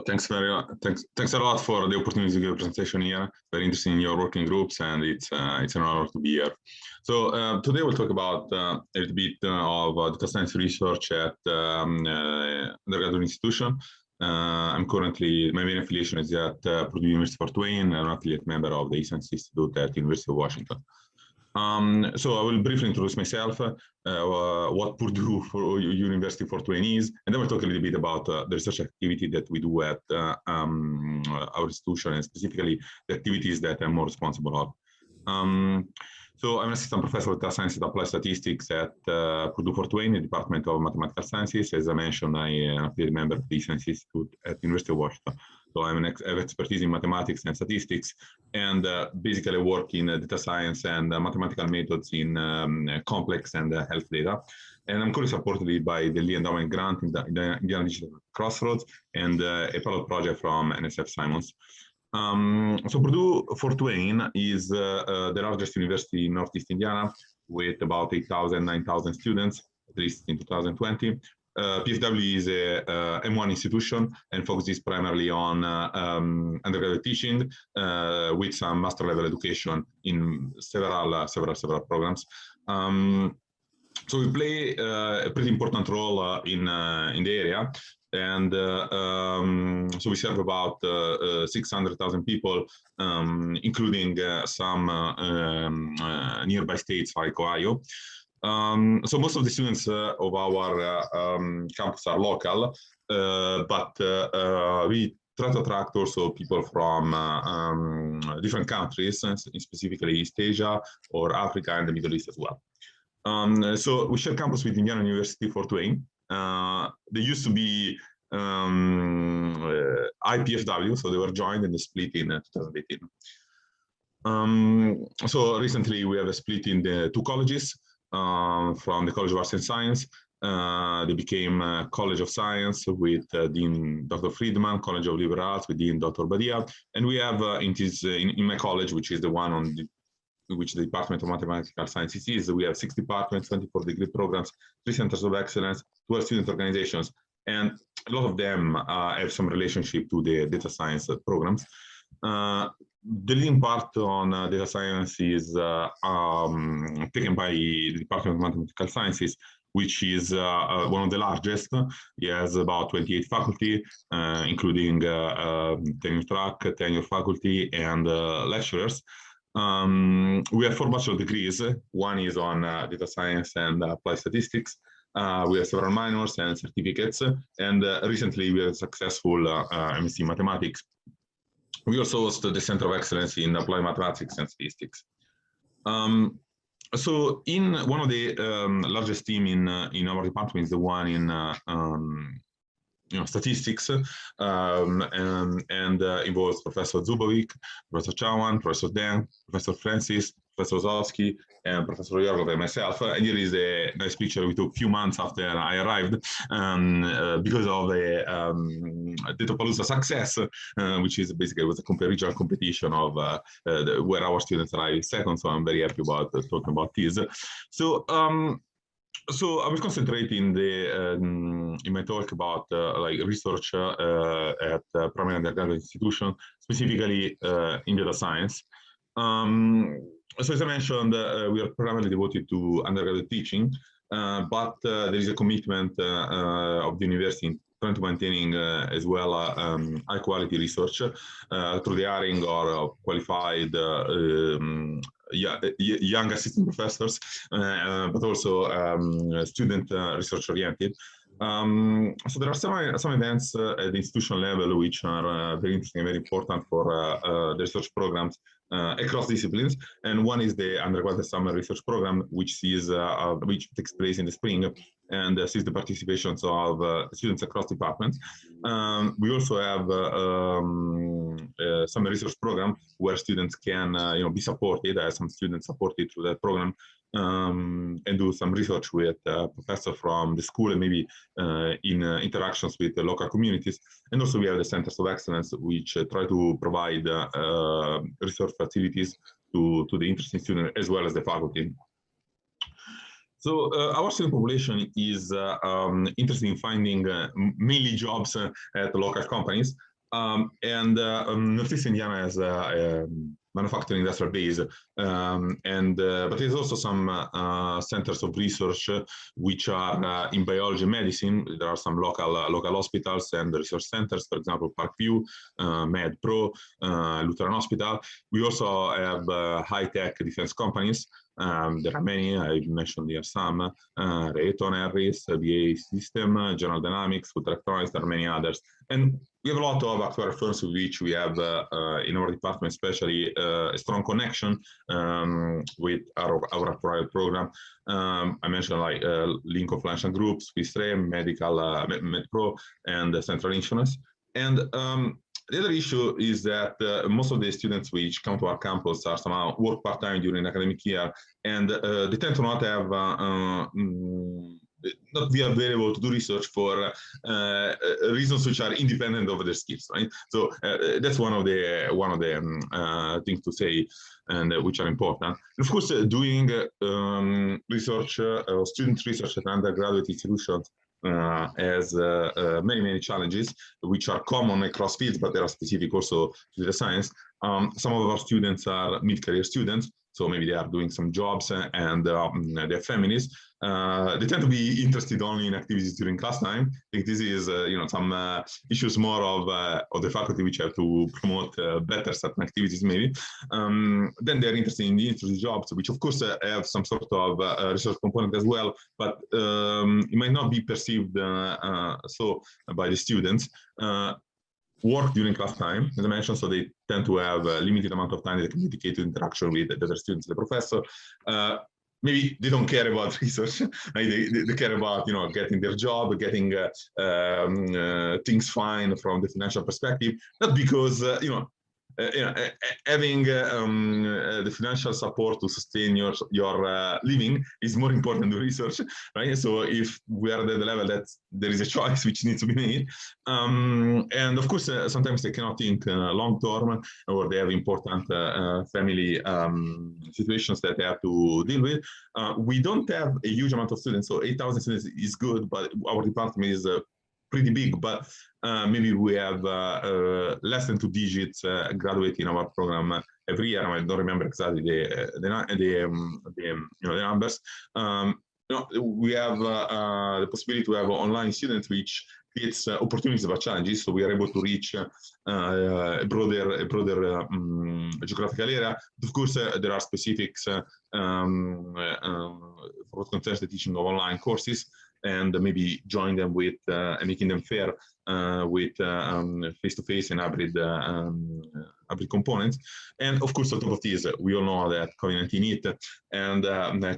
Thanks a lot for the opportunity to give a presentation here. Very interesting in your working groups, and it's an honor to be here. So today we'll talk about a little bit of data science research at undergraduate institution. I'm currently, my main affiliation is at Purdue University Fort Wayne. I'm an affiliate member of the eScience Institute at the University of Washington. So I will briefly introduce myself, what Purdue for University Fort Wayne is, and then we'll talk a little bit about the research activity that we do at our institution, and specifically the activities that I'm more responsible of. So I'm an assistant professor of data science and applied statistics at Purdue Fort Wayne, the Department of Mathematical Sciences. As I mentioned, I am an affiliate member of the eScience Institute at the University of Washington. So I have expertise in mathematics and statistics, and basically work in data science and mathematical methods in complex and health data. And I'm currently supported by the Lee Endowment Grant in the Indiana Digital Crossroads and a pilot project from NSF Simons. So Purdue Fort Wayne is the largest university in Northeast Indiana, with about 8,000, 9,000 students, at least in 2020. PFW is a M1 institution and focuses primarily on undergraduate teaching with some master level education in several programs. So we play a pretty important role in the area. And so we serve about 600,000 people, including some nearby states like Ohio. So most of the students of our campus are local, but we try to attract also people from different countries, specifically East Asia or Africa and the Middle East as well. So we share campus with Indiana University Fort Wayne. They used to be IPFW, so they were joined and they split in 2018. So recently we have a split in the two colleges. From the College of Arts and Science, they became College of Science with Dean Dr. Friedman, College of Liberal Arts with Dean Dr. Badia, and we have in my college, which is the one on which the Department of Mathematical Sciences is, we have 6 departments, 24 degree programs, 3 centers of excellence, 12 student organizations, and a lot of them have some relationship to the data science programs. The leading part on data science is taken by the Department of Mathematical Sciences, which is one of the largest. It has about 28 faculty, including tenure track, tenure faculty, and lecturers. We have 4 bachelor degrees. One is on data science and applied statistics. We have several minors and certificates, and recently we have successful MSc Mathematics. We also host the Center of Excellence in Applied Mathematics and Statistics. So in one of the largest team in our department is the one in statistics, and involves Professor Zubovic, Professor Chawan, Professor Deng, Professor Francis, Professor Zowski, and Professor Yorgov and myself. And here is a nice picture we took a few months after I arrived, because of the Datapalooza success, which is basically was a regional competition of where our students arrived second. So I'm very happy about talking about this. So I will concentrate in my talk about like research at primary undergraduate institution, specifically in data science. So as I mentioned, we are primarily devoted to undergraduate teaching, but there is a commitment of the university in trying to maintaining as well high quality research through the hiring of qualified young assistant professors, but also student research oriented. So there are some events at the institutional level which are very interesting and very important for the research programs across disciplines, and one is the undergraduate summer research program, which takes place in the spring and sees the participations of students across departments. We also have summer research program where students can be supported. I have some students supported through that program and do some research with professors from the school and maybe in interactions with the local communities. And also we have the Centers of Excellence, which try to provide research facilities to the interesting students as well as the faculty. So our student population is interested in finding mainly jobs at local companies. Northeast Indiana has a manufacturing industrial base, but there's also some centers of research which are in biology and medicine. There are some local hospitals and research centers, for example, Parkview, MedPro, Lutheran Hospital. We also have high-tech defense companies. There are many. I mentioned here some: Raytheon, Harris, BAE System, General Dynamics, Food Electronics. There are many others, and we have a lot of actual firms with which we have in our department, especially a strong connection with our private program. I mentioned like Lincoln Financial Group, Swiss Re, MedPro, and Central Insurance. And the other issue is that most of the students which come to our campus are somehow work part-time during the academic year, and they tend to not have not be available to do research for reasons which are independent of their skills, right? So that's one of the things to say, and which are important. And of course, doing research or student research at undergraduate institutions has many challenges which are common across fields, but they are specific also to the science. Some of our students are mid-career students, so maybe they are doing some jobs and they're families. They tend to be interested only in activities during class time. I think this is, some issues more of the faculty which have to promote better certain activities maybe. Then they're interested in the industry jobs, which of course have some sort of research component as well, but it might not be perceived so by the students. Work during class time, as I mentioned, so they tend to have a limited amount of time that they can dedicate to interaction with the other students, the professor. Maybe they don't care about research. They care about getting their job, getting things fine from the financial perspective, not because having the financial support to sustain your living is more important than research, right? So if we are at the level that there is a choice which needs to be made, and of course sometimes they cannot think long term, or they have important family situations that they have to deal with. We don't have a huge amount of students, so 8,000 students is good, but our department is pretty big, but maybe we have less than 2 digits graduating our program every year. I don't remember exactly the numbers. We have the possibility to have online students, which creates opportunities but challenges. So we are able to reach a broader geographical area. Of course, there are specifics for what concerns the teaching of online courses, and maybe join them with making them fair with face-to-face and hybrid components. And of course, on top of this, we all know that COVID-19 hit and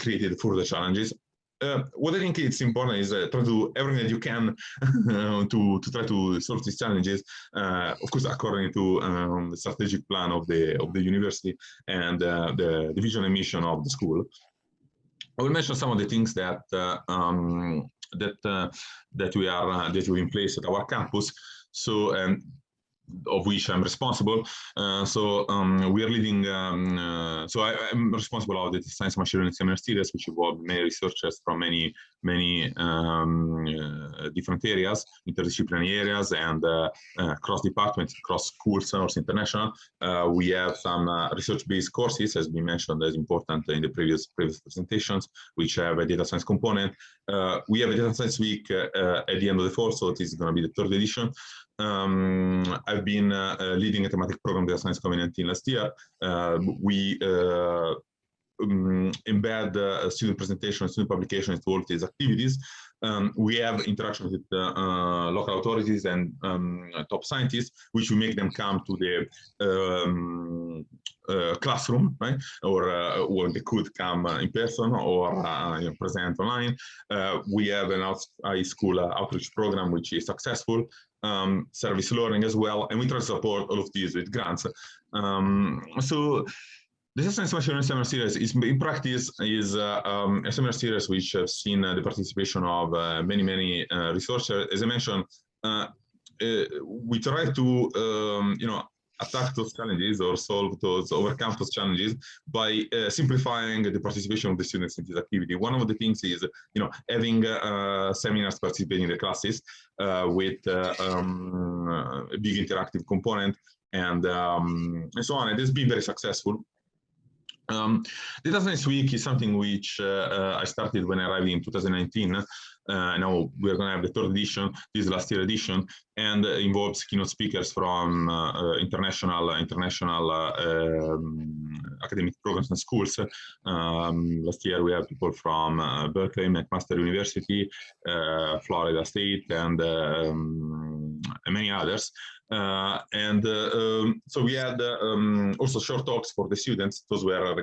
created further challenges. What I think it's important is try to do everything that you can to try to solve these challenges, of course, according to the strategic plan of the university and the vision and mission of the school. I will mention some of the things that we have in place at our campus. So, of which I'm responsible. We are leading. I'm responsible of the science, machine learning seminar series, which involve many researchers from many different areas, interdisciplinary areas, and cross departments, cross schools, and also international. We have some research-based courses, as we mentioned, as important in the previous presentations, which have a data science component. We have a data science week at the end of the fall, so this is going to be the 3rd edition. I've been leading a thematic program data science COVID-19 last year. We embed student presentation, student publication into all these activities. We have interaction with local authorities and top scientists, which we make them come to the classroom, right? Or they could come in person or present online. We have an high school outreach program, which is successful. Service learning as well, and we try to support all of these with grants. So the Science Machine Learning Seminar Series is, in practice, is a seminar series which have seen the participation of many researchers. As I mentioned, we try to attack those challenges or overcome those challenges by simplifying the participation of the students in this activity. One of the things is, having seminars participating in the classes with a big interactive component and so on. It has been very successful. Data Science Week is something which I started when I arrived in 2019. Now we're going to have the third edition, this last year edition, and involves keynote speakers from international academic programs and schools. Last year we have people from Berkeley, McMaster University, Florida State, and many others. So we had also short talks for the students. Those were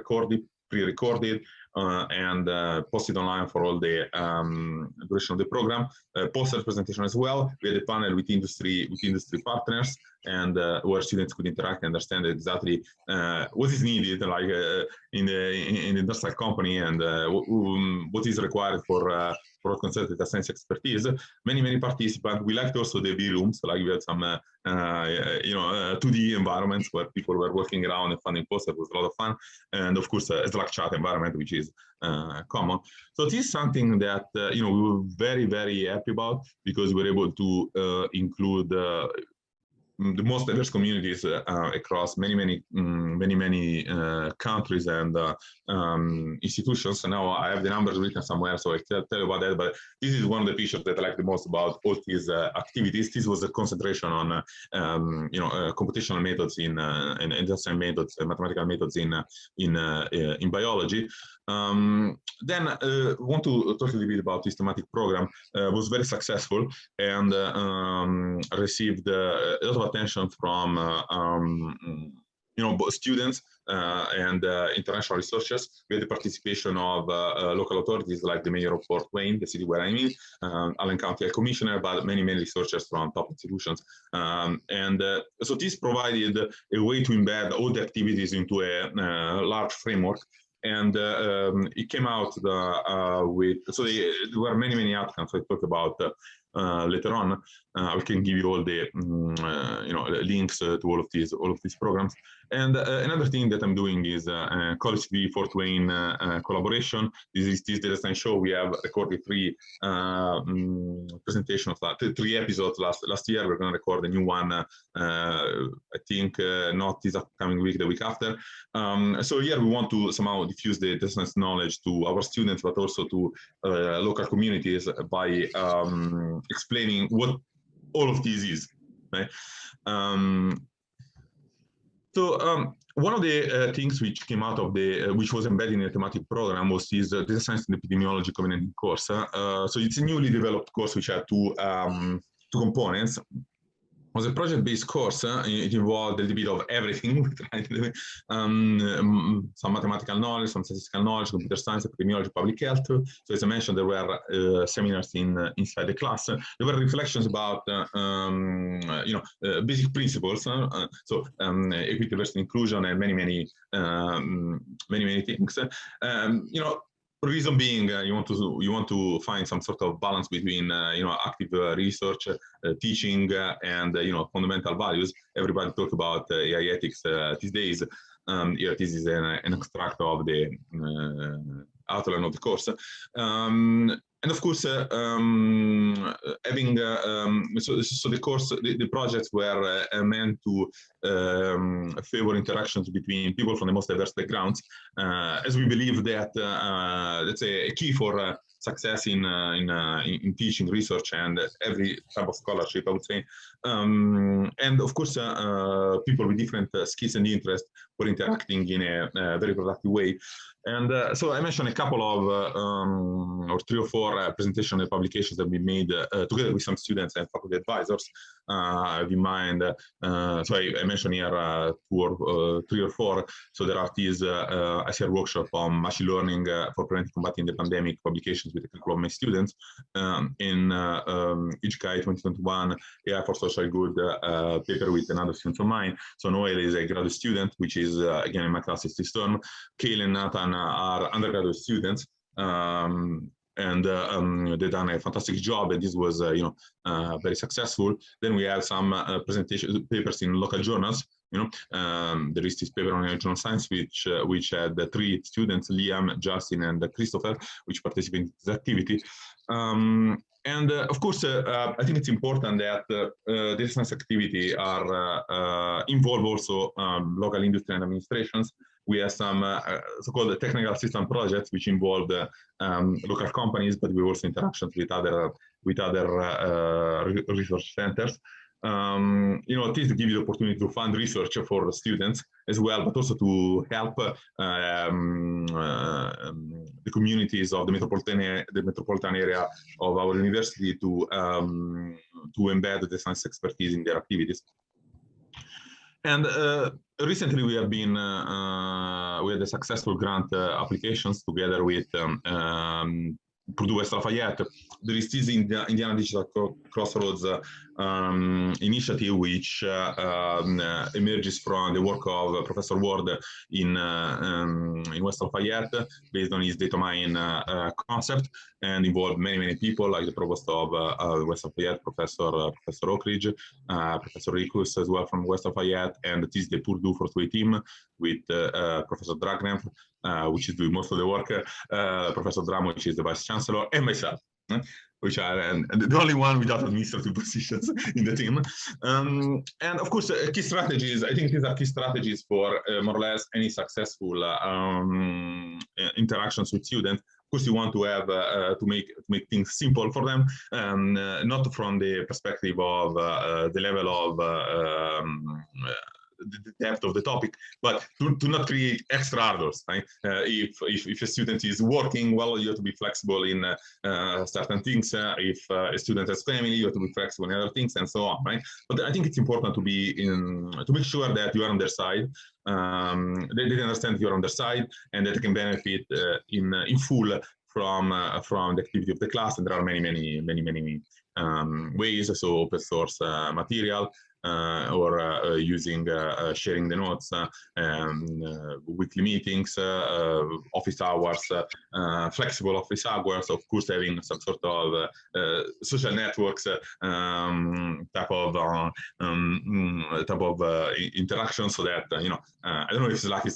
pre-recorded, and posted online for all the duration of the program. Poster presentation as well. We had a panel with industry partners, and where students could interact and understand exactly what is needed, like in the industrial company, and what is required for what concerns data science expertise. Many participants. We liked also the V rooms, like we had some 2D environments where people were walking around and funding posters. It was a lot of fun, and of course a Slack chat environment, which is common. So this is something that we were very happy about, because we were able to include the most diverse communities across many countries and institutions. And now I have the numbers written somewhere, so I can't tell you about that. But this is one of the features that I like the most about all these activities. This was a concentration on computational methods in industrial methods and mathematical methods in biology. Then want to talk a little bit about this thematic program. Was very successful and received a lot of attention from both students and international researchers. We had the participation of local authorities like the mayor of Fort Wayne, the city where I'm in, Allen County Health Commissioner, but many researchers from top institutions. So this provided a way to embed all the activities into a large framework. And it came out with, so there were many outcomes I talk about later on. I can give you all the links to all of these programs. And another thing that I'm doing is College TV Fort Wayne collaboration. This is this data science show. We have recorded 3 presentations, 3 episodes last year. We're going to record a new one, I think not this upcoming week, the week after. So here we want to somehow diffuse the data science knowledge to our students, but also to local communities by explaining what all of this is. Right? One of the things which came out of which was embedded in the thematic program was this data science and epidemiology combined course. So it's a newly developed course which had two components. It was a project-based course. It involved a little bit of everything, some mathematical knowledge, some statistical knowledge, computer science, epidemiology, public health. So as I mentioned, there were seminars inside the class. There were reflections about basic principles. So equity, diversity, inclusion, and many things. Reason being, you want to find some sort of balance between active research, teaching, and fundamental values. Everybody talks about AI ethics these days. Here, this is an extract of the outline of the course. And of course, having so the course, the projects were meant to favor interactions between people from the most diverse backgrounds, as we believe that that's a key for success in teaching, research, and every type of scholarship, I would say. And of course, people with different skills and interests were interacting in a very productive way. And so I mentioned a couple of, or 3 or 4 presentations and publications that we made together with some students and faculty advisors. I have in mind, so I mentioned here 3 or 4. So there are these ICR workshop on machine learning for preventing combating the pandemic, publications with a couple of my students. In IJCAI 2021, AI for Social Good paper with another student of mine. So Noel is a graduate student, which is, again, in my class this term. Kale and Nathan are undergraduate students. they done a fantastic job, and this was very successful. Then we have some presentation papers in local journals. There is this paper on regional science which had 3 students, Liam, Justin, and Christopher, which participated in this activity. Of course, I think it's important that data science activity are involve also local industry and administrations. We have some so-called technical assistance projects which involve local companies, but we also interactions with other research centers. This give you the opportunity to fund research for the students as well, but also to help the communities of the metropolitan area of our university to embed the science expertise in their activities. And recently we have been we had a successful grant applications together with Purdue West Lafayette. There is this Indiana Digital Crossroads initiative which emerges from the work of Professor Ward in West Lafayette, based on his data mine concept, and involved many people, like the provost of West Lafayette, Professor Oak Ridge, Professor Ricus as well from West Lafayette, and it is the Purdue 428 team with Professor Dragnev, which is doing most of the work, Professor Dram, which is the Vice Chancellor, and myself, which are the only one without administrative positions in the team. And of course, key strategies, I think these are key strategies for more or less any successful interactions with students. Of course, you want to have to make things simple for them, not from the perspective of the level of the depth of the topic, but to not create extra hurdles. Right? If a student is working well, you have to be flexible in certain things. If a student has family, you have to be flexible in other things, and so on. Right? But I think it's important to be to make sure that you are on their side. They understand you are on their side, and that they can benefit in full from the activity of the class. And there are many ways. So open source material. Or using sharing the notes, weekly meetings, office hours, flexible office hours, of course having some sort of social networks type of interaction, so that I don't know if Slack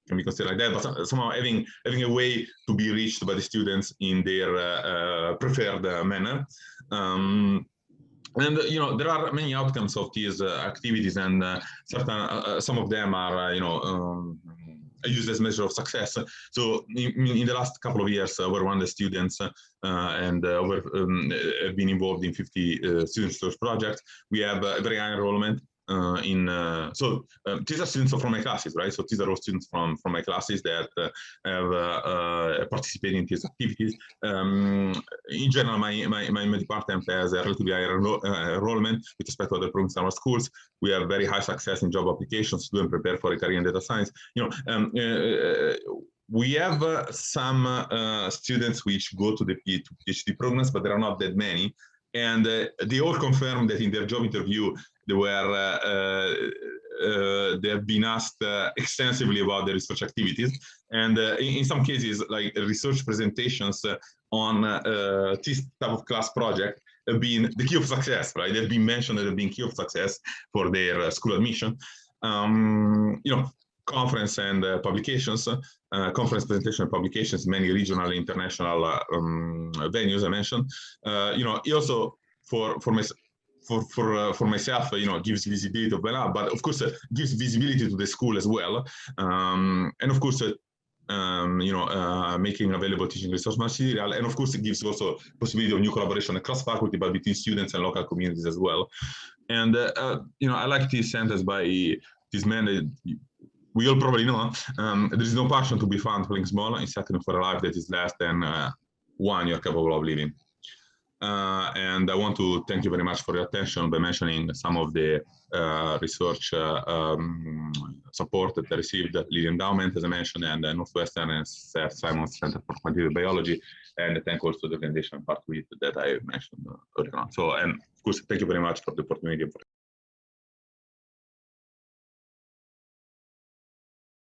can be considered like that, but somehow having a way to be reached by the students in their preferred manner. And there are many outcomes of these activities, and some of them are used as measure of success. So in the last couple of years, over 100 students and have been involved in 50 student research projects. We have a very high enrollment. These are students from my classes, right? So these are all students from my classes that have participated in these activities. In general, my department has a relatively high enrollment with respect to other programs in our schools. We have very high success in job applications to prepare for a career in data science. We have some students which go to the PhD programs, but there are not that many. And they all confirm that in their job interview, they have been asked extensively about their research activities. And in some cases, like research presentations on this type of class project have been the key of success, right? They've been mentioned as being key of success for their school admission. Conference and publications, conference presentation and publications, many regional, international venues I mentioned. He also for myself, gives visibility of my lab, but of course gives visibility to the school as well, and of course. Making available teaching resource material, and of course it gives also possibility of new collaboration across faculty, but between students and local communities as well. And I like this sentence by this man that we all probably know. There is no passion to be found playing small in settling for a life that is less than one you're capable of living. And I want to thank you very much for your attention by mentioning some of the research support that I received, Lead Endowment, as I mentioned, and Northwestern and Sir Simon's Center for Quantitative Biology, and thank also the organization part with that I mentioned earlier on. So, and of course, thank you very much for the opportunity.